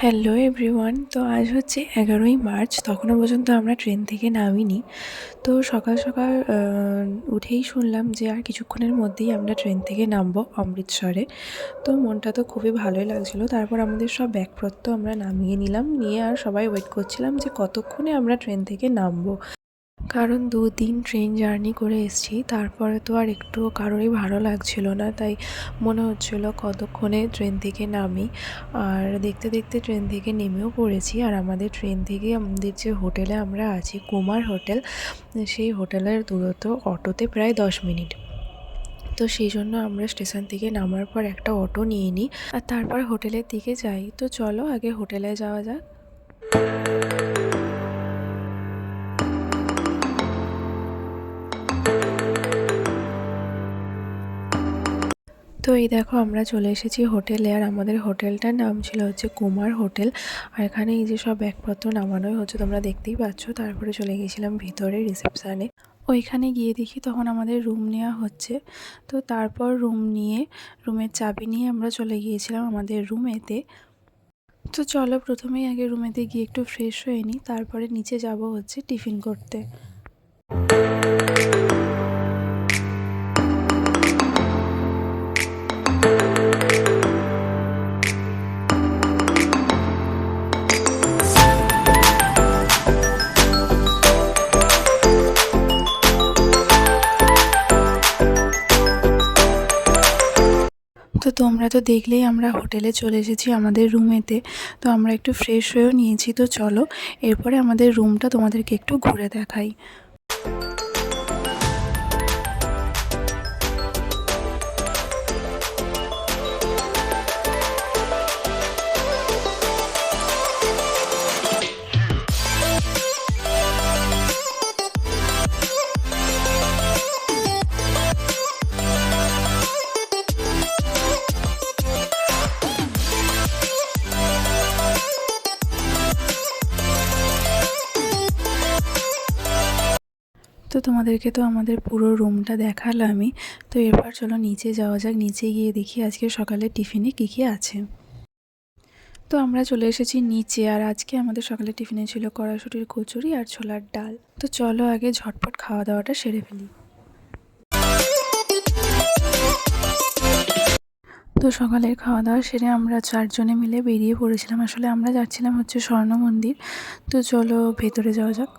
Hello everyone. তো আজ হচ্ছে 11ই মার্চ, তখনও পর্যন্ত আমরা ট্রেন থেকে নামিনি। তো সকাল সকাল উঠেই শুনলাম যে আর কিছুক্ষণের মধ্যেই আমরা ট্রেন থেকে নামবো অমৃতসরে। তো মনটা তো খুবই ভালোই লাগছিলো। তারপর আমাদের সব ব্যাগপত্র আমরা নামিয়ে নিলাম, নিয়ে আর সবাই ওয়েট করছিলাম যে কতক্ষণে আমরা ট্রেন থেকে নামবো। কারণ 2 দিন ট্রেন জার্নি করে এসেছি, তারপরে তো আর একটুও কারোরই ভালো লাগছিল না, তাই মনে হচ্ছিলো কতক্ষণে ট্রেন থেকে নামি। আর দেখতে দেখতে ট্রেন থেকে নেমেও পড়েছি। আর আমাদের ট্রেন থেকে আমাদের যে হোটেলে আমরা আছি, কুমার হোটেল, সেই হোটেলের দূরত্ব অটোতে প্রায় 10 মিনিট। তো সেই জন্য আমরা স্টেশন থেকে নামার পর একটা অটো নিয়ে নিই আর তারপর হোটেলের দিকে যাই। তো চলো আগে হোটেলে যাওয়া যাক। তো এই দেখো আমরা চলে এসেছি হোটেলে। আর আমাদের হোটেলটার নাম ছিল হচ্ছে কুমার হোটেল। আর এখানে এই যে সব ব্যাগপত্র নামানোই হচ্ছে, তোমরা দেখতেই পাচ্ছ। তারপরে চলে গেছিলাম ভিতরে রিসেপশানে। ওইখানে গিয়ে দেখি তখন আমাদের রুম নেওয়া হচ্ছে। তো তারপর রুমের চাবি নিয়ে আমরা চলে গিয়েছিলাম আমাদের রুমেতে। তো চলো প্রথমেই আগে রুমেতে গিয়ে একটু ফ্রেশ হয়ে নিই, তারপরে নিচে যাব হচ্ছে টিফিন করতে। তো তোমরা তো দেখলেই আমরা হোটেলে চলে এসেছি আমাদের রুমেতে। তো আমরা একটু ফ্রেশ হয়েও নিয়েছি। তো চলো এরপরে আমাদের রুমটা তোমাদেরকে একটু ঘুরে দেখাই। তো তোমাদেরকে তো আমাদের পুরো রুমটা দেখালামই। তো এরপর চলো নিচে যাওয়া যাক। নিচে গিয়ে দেখি আজকে সকালে টিফিনে কী কী আছে। তো আমরা চলে এসেছি নিচে। আর আজকে আমাদের সকালে টিফিনে ছিল কড়াইশুঁটির কচুরি আর ছোলার ডাল। তো চলো আগে ঝটপট খাওয়া দাওয়াটা সেরে ফেলি। তো সকালের খাওয়া দাওয়া সেরে আমরা 4 জনে মিলে বেরিয়ে পড়েছিলাম। আসলে আমরা যাচ্ছিলাম হচ্ছে স্বর্ণ মন্দির। তো চলো ভেতরে যাওয়া যাক।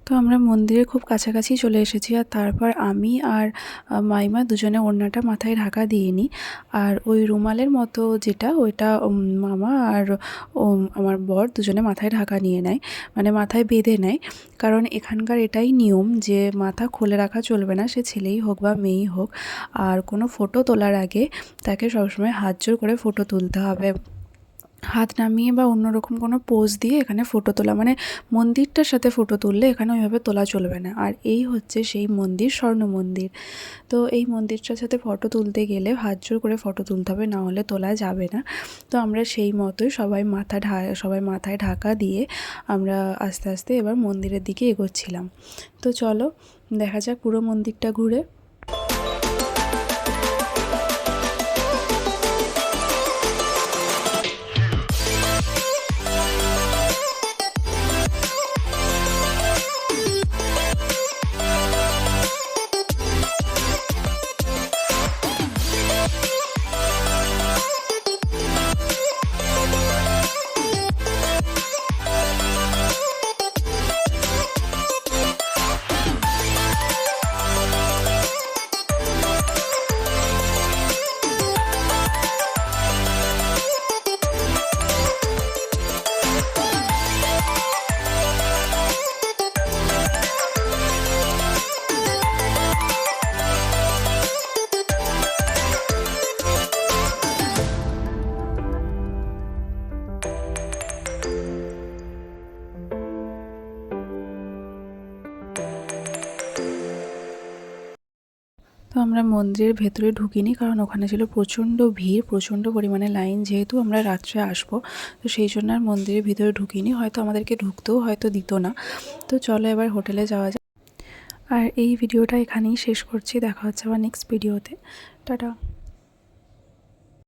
তো আমরা মন্দিরের খুব কাছাকাছি চলে এসেছি। আর তারপর আমি আর মাইমা দুজনে ওড়নাটা মাথায় ঢাকা দিয়ে নিই। আর ওই রুমালের মতো যেটা, ওইটা মামা আর আমার বর দুজনে মাথায় ঢাকা নিয়ে নেয়, মানে মাথায় বেঁধে নেয়। কারণ এখানকার এটাই নিয়ম যে মাথা খুলে রাখা চলবে না, সে ছেলেই হোক বা মেয়েই হোক। আর কোনো ফটো তোলার আগে তাকে সবসময় হাত জোর করে ফটো তুলতে হবে। হাত নামিয়ে বা অন্যরকম কোনো পোজ দিয়ে এখানে ফটো তোলা, মানে মন্দিরটার সাথে ফটো তুললে এখানে ওইভাবে তোলা চলবে না। আর এই হচ্ছে সেই মন্দির, স্বর্ণ মন্দির। তো এই মন্দিরটার সাথে ফটো তুলতে গেলে হাত জোর করে ফটো তুলতে হবে, না হলে তোলা যাবে না। তো আমরা সেই মতোই সবাই মাথায় ঢাকা দিয়ে আমরা আস্তে আস্তে এবার মন্দিরের দিকে এগোচ্ছিলাম। তো চলো দেখা যাক পুরো মন্দিরটা ঘুরে। আমরা মন্দিরের ভেতরে ঢুকিনি, কারণ ওখানে ছিল প্রচণ্ড ভিড়, প্রচণ্ড পরিমাণে লাইন। যেহেতু আমরা রাত্রে আসবো, তো সেই জন্য আর মন্দিরের ভিতরে ঢুকিনি, হয়তো আমাদেরকে ঢুকতেও হয়তো দিত না। তো চলো এবার হোটেলে যাওয়া যাক। আর এই ভিডিওটা এখানেই শেষ করছি, দেখা হচ্ছে আবার নেক্সট ভিডিওতে। টাটা।